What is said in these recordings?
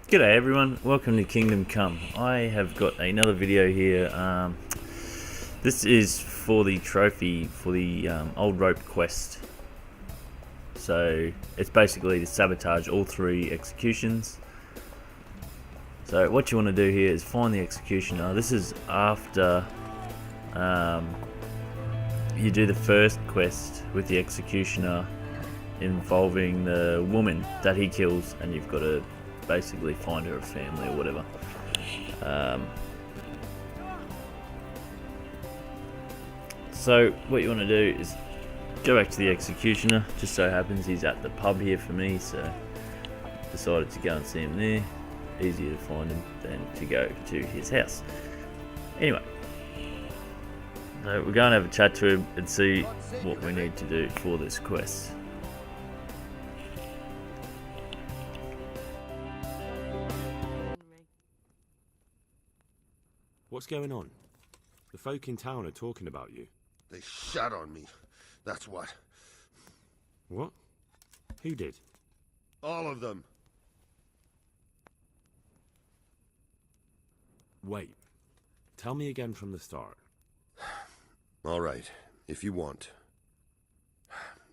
G'day everyone, welcome to Kingdom Come. I have got another video here. This is for the trophy for the old rope quest. So it's basically to sabotage all 3 executions. So what you want to do here is find the executioner. This is after you do the first quest with the executioner involving the woman that he kills, and you've got to basically find her a family or whatever. So what you want to do is go back to the executioner. Just so happens he's at the pub here for me, so decided to go and see him there. Easier to find him than to go to his house. Anyway, so we're going to have a chat to him and see what we need to do for this quest. What's going on? The folk in town are talking about you. They shot on me. That's what. What? Who did? All of them. Wait. Tell me again from the start. All right, if you want.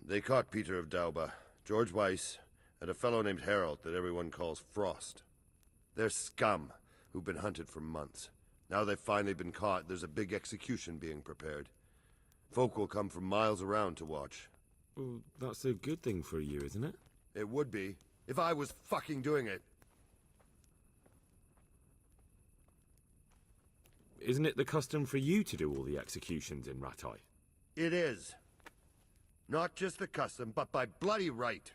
They caught Peter of Dauba, George Weiss, and a fellow named Harold that everyone calls Frost. They're scum who've been hunted for months. Now they've finally been caught, there's a big execution being prepared. Folk will come from miles around to watch. Well, that's a good thing for you, isn't it? It would be, if I was fucking doing it. Isn't it the custom for you to do all the executions in Rattay? It is. Not just the custom, but by bloody right.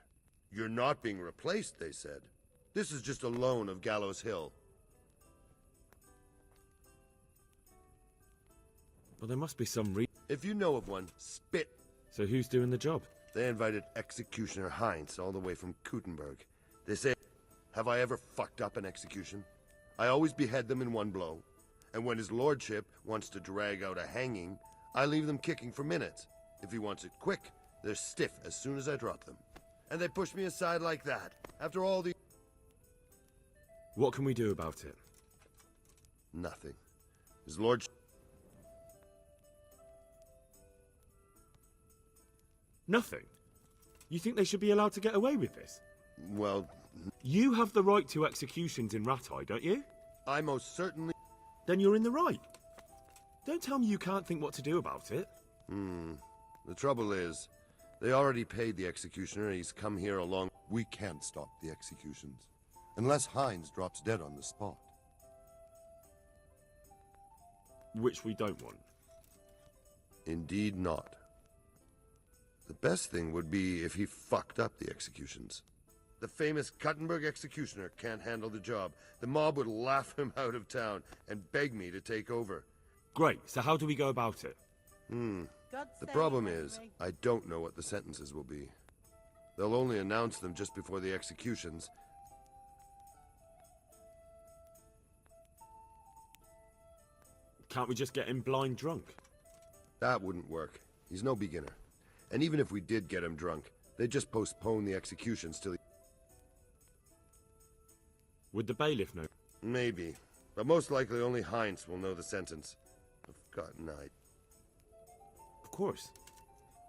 You're not being replaced, they said. This is just a loan of Gallows Hill. Well, there must be some reason. If you know of one, spit. So who's doing the job? They invited Executioner Heinz all the way from Kuttenberg. They say, have I ever fucked up an execution? I always behead them in one blow. And when his lordship wants to drag out a hanging, I leave them kicking for minutes. If he wants it quick, they're stiff as soon as I drop them. And they push me aside like that, after all the... What can we do about it? Nothing. His lordship... Nothing? You think they should be allowed to get away with this? Well... You have the right to executions in Rattay, don't you? I most certainly... Then you're in the right. Don't tell me you can't think what to do about it. The trouble is, they already paid the executioner, he's come here along... We can't stop the executions, unless Heinz drops dead on the spot. Which we don't want. Indeed not. The best thing would be if he fucked up the executions. The famous Kuttenberg executioner can't handle the job. The mob would laugh him out of town and beg me to take over. Great, so how do we go about it? The problem is, I don't know what the sentences will be. They'll only announce them just before the executions. Can't we just get him blind drunk? That wouldn't work. He's no beginner. And even if we did get him drunk, they'd just postpone the executions till he... Would the bailiff know? Maybe. But most likely only Heinz will know the sentence. I've got an eye. Of course.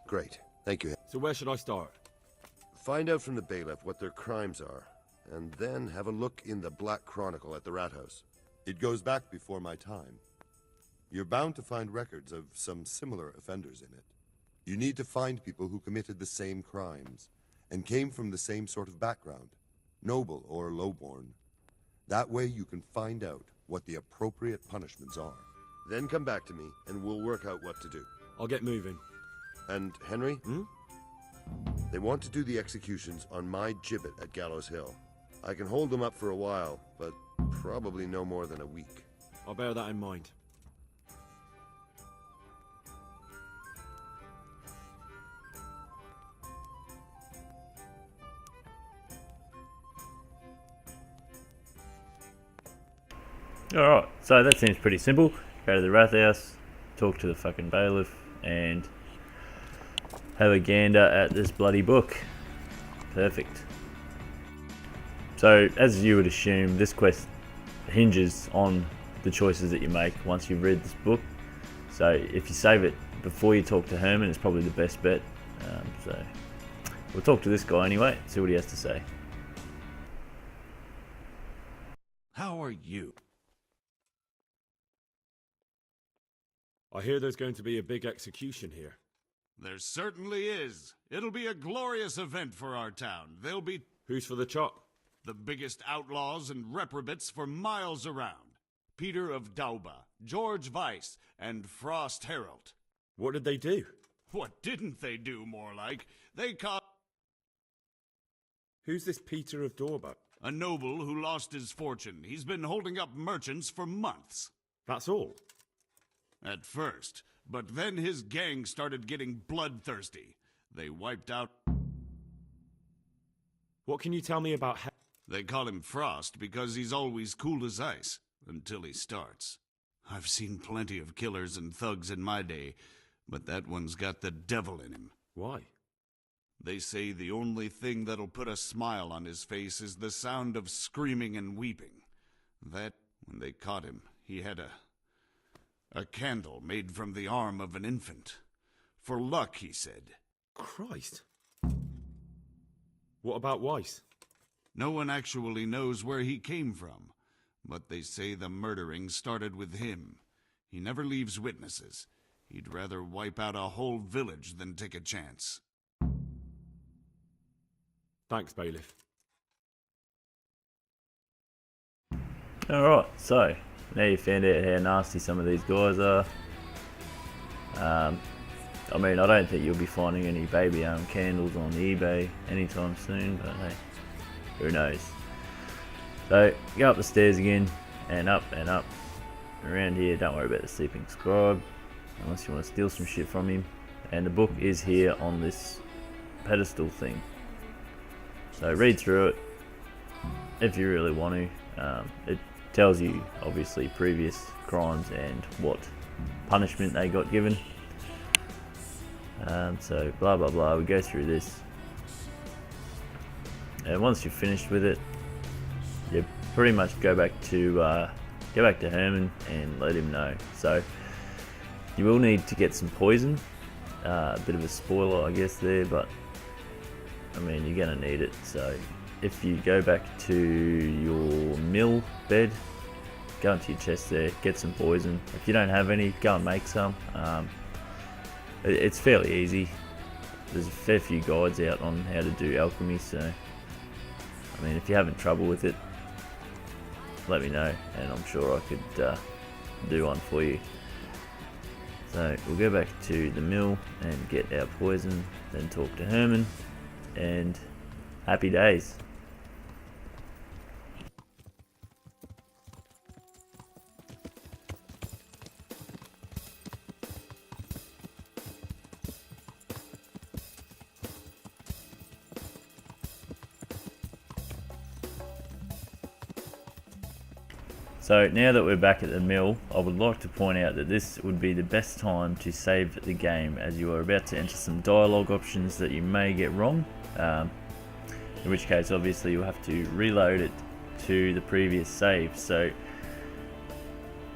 Great. Thank you. So where should I start? Find out from the bailiff what their crimes are, and then have a look in the Black Chronicle at the Rat House. It goes back before my time. You're bound to find records of some similar offenders in it. You need to find people who committed the same crimes, and came from the same sort of background, noble or lowborn. That way you can find out what the appropriate punishments are. Then come back to me, and we'll work out what to do. I'll get moving. And, Henry? They want to do the executions on my gibbet at Gallows Hill. I can hold them up for a while, but probably no more than a week. I'll bear that in mind. Alright, so that seems pretty simple. Go to the Rattay house, talk to the fucking bailiff, and have a gander at this bloody book. Perfect. So, as you would assume, this quest hinges on the choices that you make once you've read this book. So, if you save it before you talk to Hermann, it's probably the best bet. So, we'll talk to this guy anyway, see what he has to say. How are you? I hear there's going to be a big execution here. There certainly is. It'll be a glorious event for our town. There'll be Who's for the chop? the biggest outlaws and reprobates for miles around. Peter of Dauba, George Weiss, and Frost Herald. What did they do? What didn't they do, more like? They caught Who's this Peter of Dorba? a noble who lost his fortune. He's been holding up merchants for months. That's all. At first, but then his gang started getting bloodthirsty. They wiped out... What can you tell me about They call him Frost because he's always cool as ice, until he starts. I've seen plenty of killers and thugs in my day, but that one's got the devil in him. Why? They say the only thing that'll put a smile on his face is the sound of screaming and weeping. That, when they caught him, he had a candle made from the arm of an infant. For luck, he said. Christ. What about Weiss? No one actually knows where he came from, but they say the murdering started with him. He never leaves witnesses. He'd rather wipe out a whole village than take a chance. Thanks, Bailiff. Alright, so now you found out how nasty some of these guys are. I mean, I don't think you'll be finding any baby arm candles on eBay anytime soon, but hey, who knows. So, go up the stairs again, and up and up. Around here, don't worry about the sleeping scribe, unless you want to steal some shit from him. And the book is here on this pedestal thing. So read through it, if you really want to. It tells you, obviously, previous crimes and what punishment they got given. So blah blah blah, we go through this, and once you're finished with it, you pretty much go back to Hermann and let him know. So you will need to get some poison. A bit of a spoiler, I guess, there, but I mean, you're gonna need it. So if you go back to your mill bed, go into your chest there, get some poison. If you don't have any, go and make some. It's fairly easy. There's a fair few guides out on how to do alchemy, so I mean, if you're having trouble with it, let me know, and I'm sure I could do one for you. So we'll go back to the mill and get our poison, then talk to Hermann, and happy days. So now that we're back at the mill, I would like to point out that this would be the best time to save the game, as you are about to enter some dialogue options that you may get wrong, in which case obviously you'll have to reload it to the previous save. So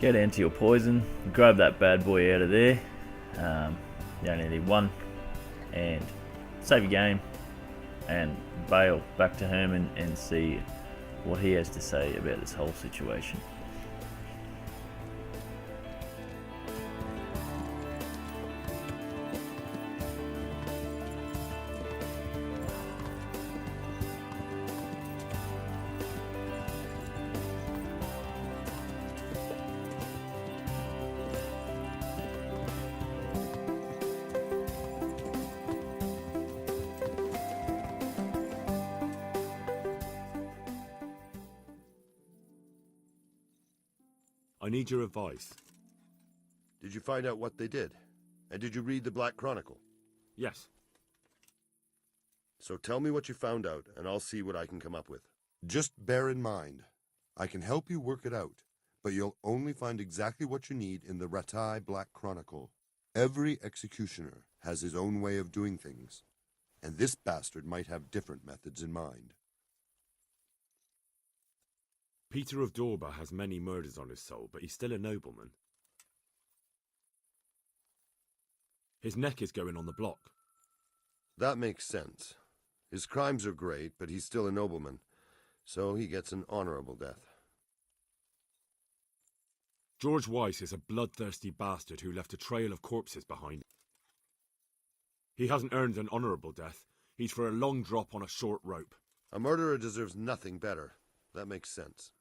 go down to your poison, grab that bad boy out of there, you only need one, and save your game and bail back to Hermann and see what he has to say about this whole situation. I need your advice. Did you find out what they did? And did you read the Black Chronicle? Yes. So tell me what you found out, and I'll see what I can come up with. Just bear in mind, I can help you work it out, but you'll only find exactly what you need in the Rattay Black Chronicle. Every executioner has his own way of doing things, and this bastard might have different methods in mind. Peter of Dorba has many murders on his soul, but he's still a nobleman. His neck is going on the block. That makes sense. His crimes are great, but he's still a nobleman, so he gets an honorable death. George Weiss is a bloodthirsty bastard who left a trail of corpses behind. He hasn't earned an honorable death. He's for a long drop on a short rope. A murderer deserves nothing better. That makes sense.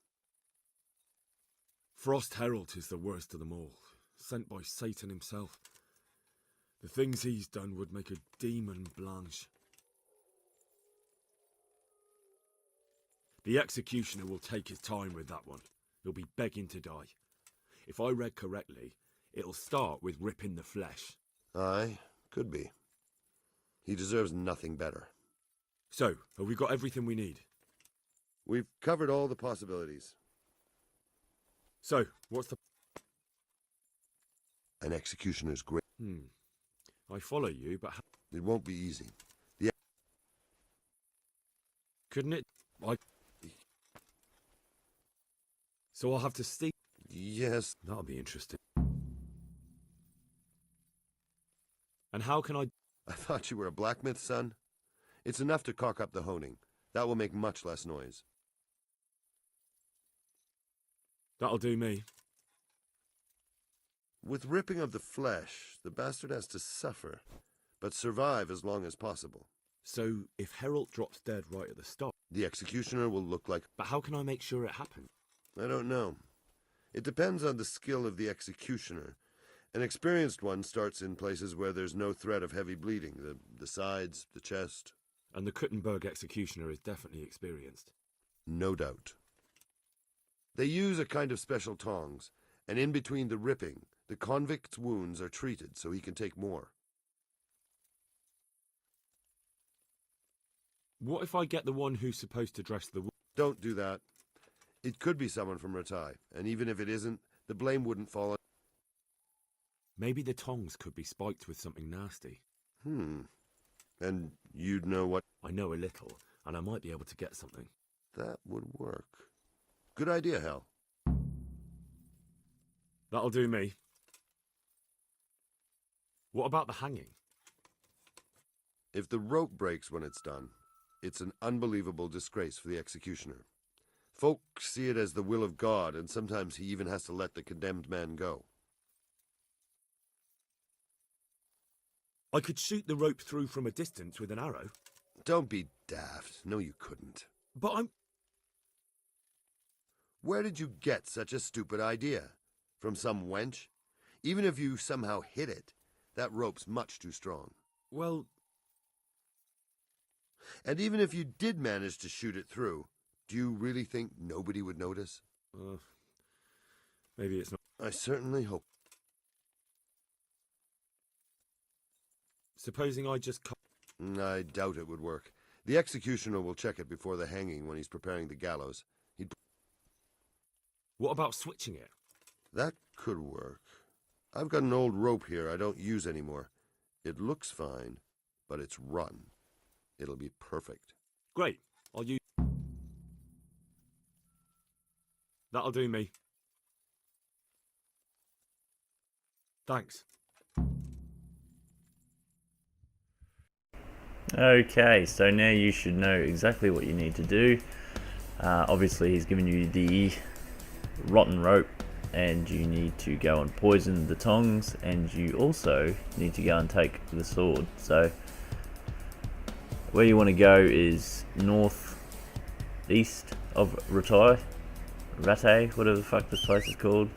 Frost Herald is the worst of them all, sent by Satan himself. The things he's done would make a demon blanche. The executioner will take his time with that one. He'll be begging to die. If I read correctly, it'll start with ripping the flesh. Aye, could be. He deserves nothing better. So, have we got everything we need? We've covered all the possibilities. So, what's the... An executioner's grave. I follow you, but... It won't be easy. Couldn't it... So I'll have to steal... Yes. That'll be interesting. And how can I... I thought you were a blacksmith, son. It's enough to cock up the honing. That will make much less noise. That'll do me. With ripping of the flesh, the bastard has to suffer, but survive as long as possible. So, if Herald drops dead right at the start... The executioner will look like... But how can I make sure it happens? I don't know. It depends on the skill of the executioner. An experienced one starts in places where there's no threat of heavy bleeding, the sides, the chest. And the Kuttenberg executioner is definitely experienced. No doubt. They use a kind of special tongs, and in between the ripping, the convict's wounds are treated so he can take more. What if I get the one who's supposed to dress the wound? Don't do that. It could be someone from Rattay, and even if it isn't, the blame wouldn't fall on... Maybe the tongs could be spiked with something nasty. And you'd know what... I know a little, and I might be able to get something. That would work. Good idea, Hal. That'll do me. What about the hanging? If the rope breaks when it's done, it's an unbelievable disgrace for the executioner. Folk see it as the will of God, and sometimes he even has to let the condemned man go. I could shoot the rope through from a distance with an arrow. Don't be daft. No, you couldn't. But I'm... Where did you get such a stupid idea? From some wench? Even if you somehow hit it, that rope's much too strong. Well... And even if you did manage to shoot it through, do you really think nobody would notice? Maybe it's not... I certainly hope. Supposing I just cut... I doubt it would work. The executioner will check it before the hanging when he's preparing the gallows. What about switching it? That could work. I've got an old rope here I don't use anymore. It looks fine, but it's rotten. It'll be perfect. Great. I'll use... That'll do me. Thanks. Okay, so now you should know exactly what you need to do. Obviously he's given you the rotten rope, and you need to go and poison the tongs, and you also need to go and take the sword. So where you want to go is north east of Rattay, whatever the fuck this place is called.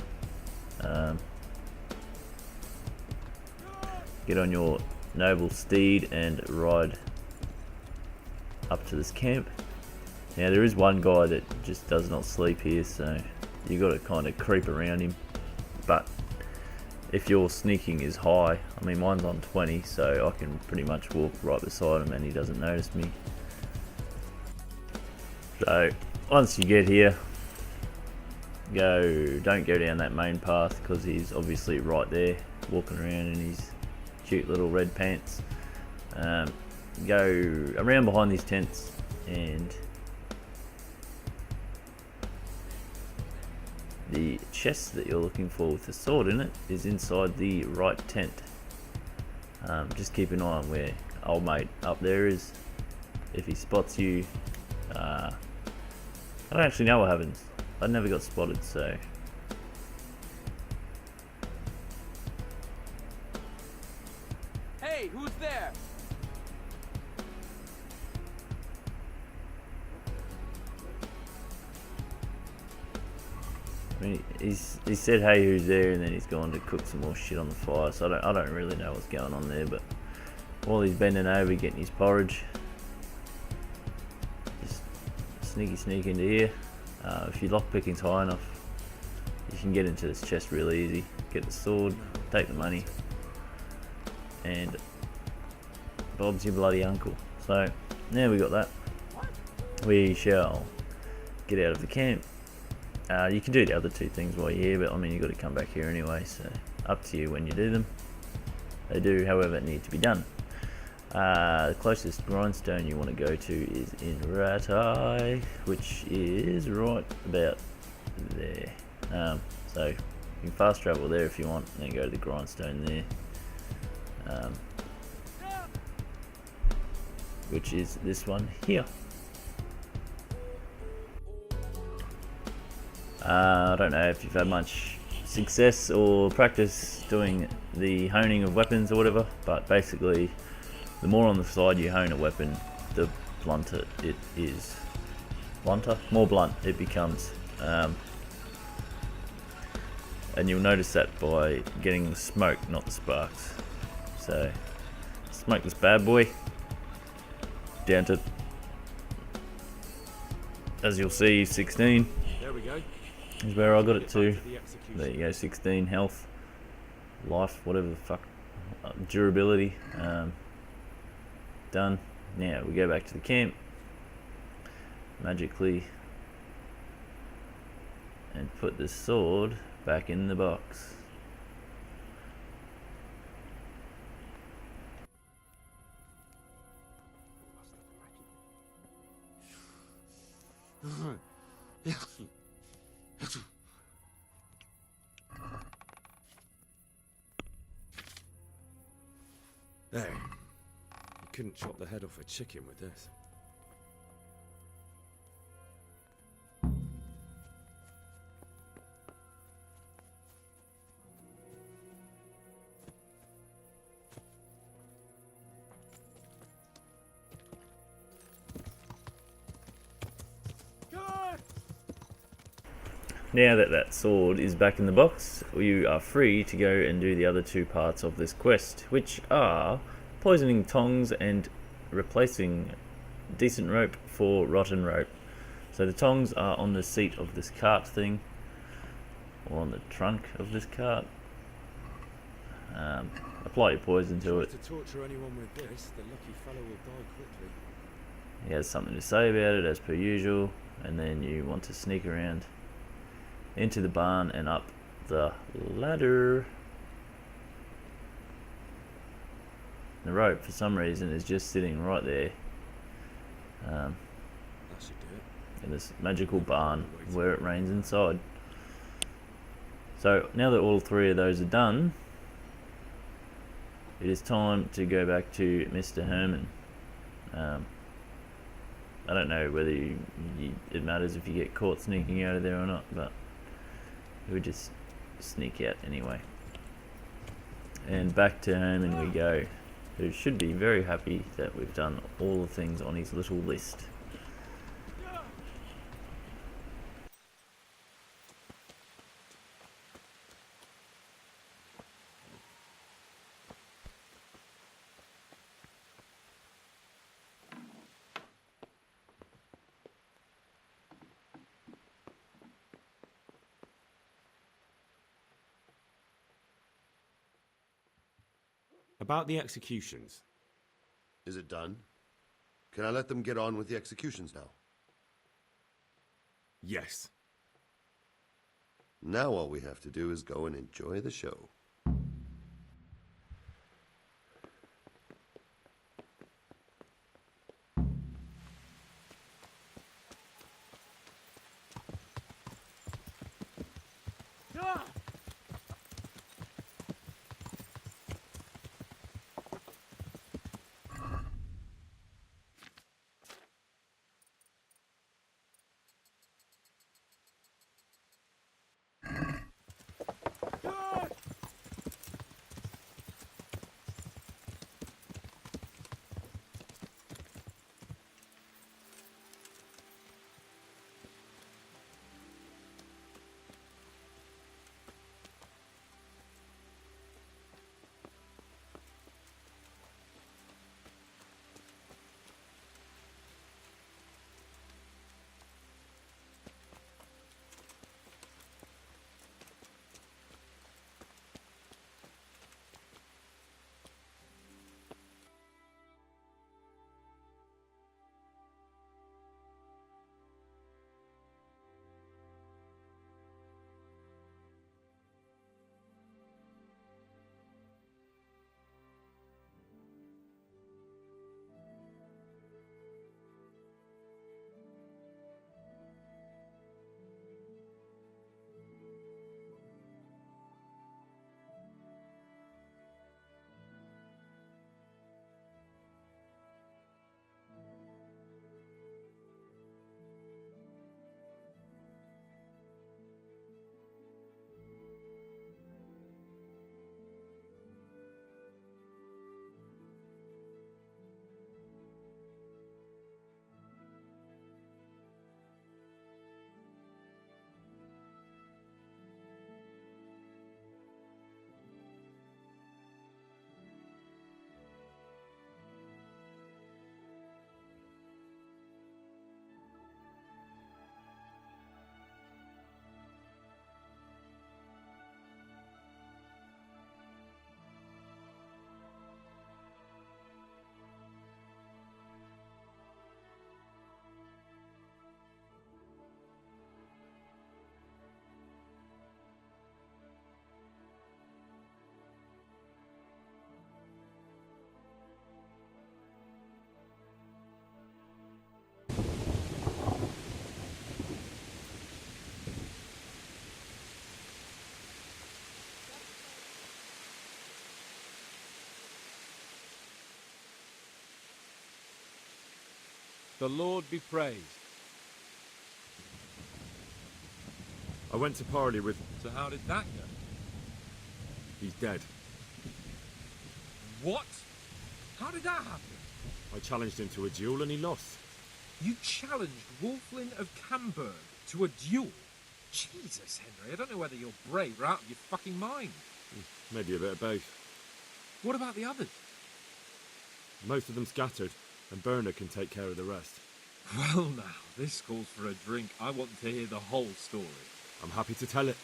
Get on your noble steed and ride up to this camp. Now there is one guy that just does not sleep here, so you got to kind of creep around him. But if your sneaking is high, I mean mine's on 20, so I can pretty much walk right beside him and he doesn't notice me. So once you get here, don't go down that main path because he's obviously right there walking around in his cute little red pants. Go around behind these tents and the chest that you're looking for with the sword in it is inside the right tent. Just keep an eye on where old mate up there is. If he spots you, I don't actually know what happens. I never got spotted, so. Hey, who's there? I mean, he said, "Hey, who's there?" and then he's gone to cook some more shit on the fire. So I don't really know what's going on there. But while he's bending over getting his porridge, just sneak into here. If your lockpicking's high enough, you can get into this chest really easy. Get the sword, take the money, and Bob's your bloody uncle. So now we got that. We shall get out of the camp. You can do the other two things while you're here, but I mean you've got to come back here anyway, so up to you when you do them. They do, however, need to be done. The closest grindstone you want to go to is in Rattay, which is right about there. So you can fast travel there if you want, and then go to the grindstone there, which is this one here. I don't know if you've had much success or practice doing the honing of weapons or whatever, but basically the more on the side you hone a weapon, the blunter it is. More blunt it becomes. And you'll notice that by getting the smoke, not the sparks. So smoke this bad boy down to, as you'll see, 16. There we go. Is where I got it to. The execution. There you go, 16 health, life, whatever the fuck, durability. Done. Now we go back to the camp magically and put the sword back in the box. There. You couldn't chop the head off a chicken with this. Now that that sword is back in the box, you are free to go and do the other two parts of this quest, which are poisoning tongs and replacing decent rope for rotten rope. So the tongs are on the seat of this cart thing, or on the trunk of this cart. Apply your poison to it. To torture anyone with this, the lucky fellow will die quickly. He has something to say about it as per usual, and then you want to sneak around into the barn and up the ladder. The rope, for some reason, is just sitting right there That should do it. in this magical barn where it rains inside. So now that all three of those are done, it is time to go back to Mr. Hermann. I don't know whether it matters if you get caught sneaking out of there or not, but we would just sneak out anyway. And back to Hermann we go, who should be very happy that we've done all the things on his little list. About the executions. Is it done? Can I let them get on with the executions now? Yes. Now all we have to do is go and enjoy the show. The Lord be praised. I went to parley with... So how did that go? He's dead. What? How did that happen? I challenged him to a duel and he lost. You challenged Wolflin of Camberg to a duel? Jesus, Henry, I don't know whether you're brave or out of your fucking mind. Maybe a bit of both. What about the others? Most of them scattered, and Bernard can take care of the rest. Well now, this calls for a drink. I want to hear the whole story. I'm happy to tell it.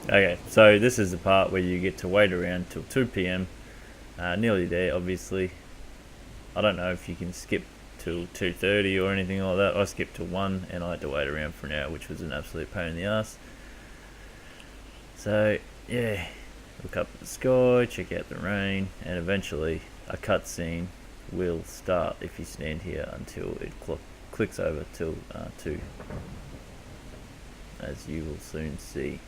Okay, so this is the part where you get to wait around till 2 PM. Nearly there, obviously. I don't know if you can skip till 2:30 or anything like that. I skipped to 1 and I had to wait around for an hour, which was an absolute pain in the ass. So, yeah, look up at the sky, check out the rain, and eventually a cutscene will start if you stand here until it clicks over till 2, as you will soon see.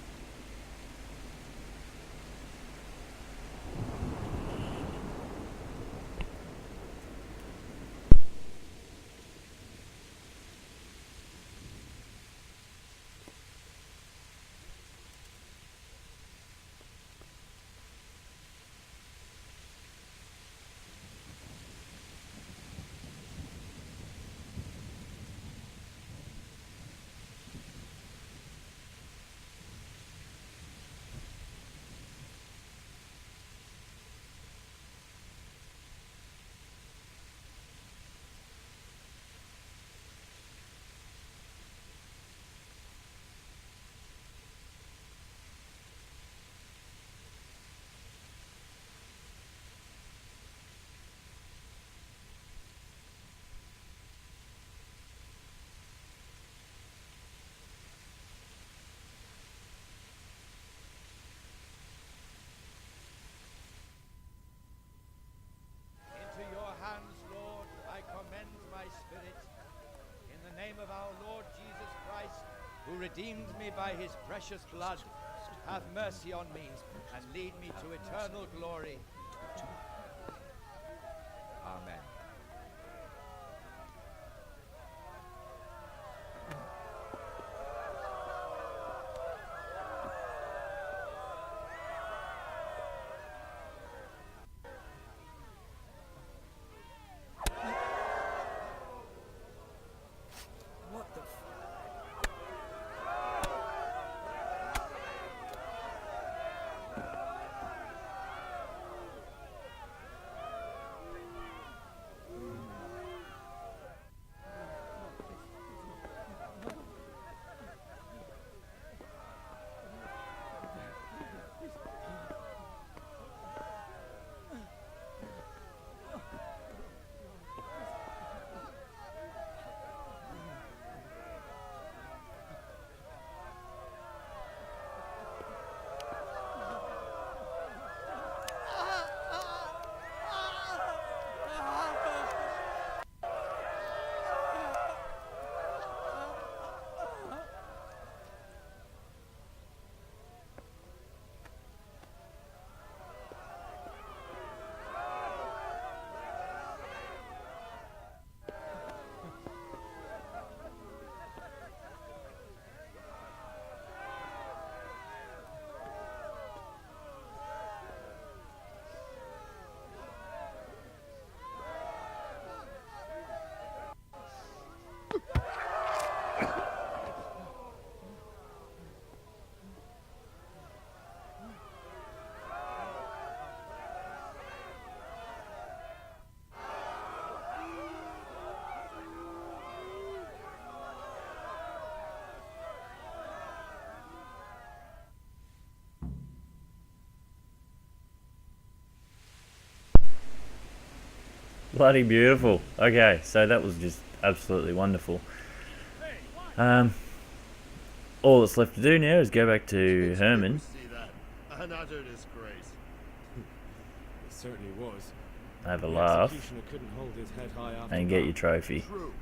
Into your hands, Lord, I commend my spirit. In the name of our Lord Jesus Christ, who redeemed me by his precious blood, have mercy on me and lead me to eternal glory. Amen. Bloody beautiful. Okay, so that was just absolutely wonderful. All that's left to do now is go back to Hermann. See that? An utter disgrace. It certainly was. Have a The laugh, executioner couldn't hold his head high after and get that. your trophy. True.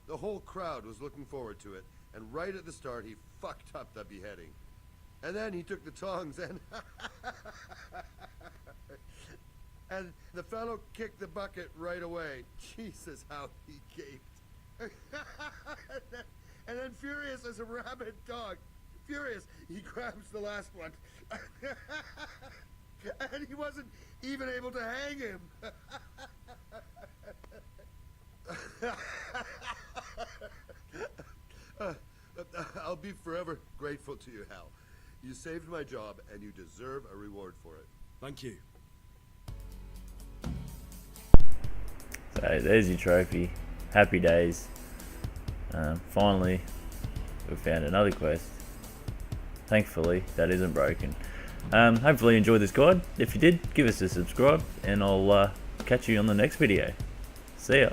The whole crowd was looking forward to it, and right at the start he fucked up the beheading. And then he took the tongs and... and the fellow kicked the bucket right away. Jesus, how he gaped. And then furious as a rabid dog. Furious, he grabs the last one. And he wasn't even able to hang him. I'll be forever grateful to you, Hal. You saved my job, and you deserve a reward for it. Thank you. So there's your trophy. Happy days. Finally, we found another quest. Thankfully, that isn't broken. Hopefully you enjoyed this guide. If you did, give us a subscribe, and I'll catch you on the next video. See ya.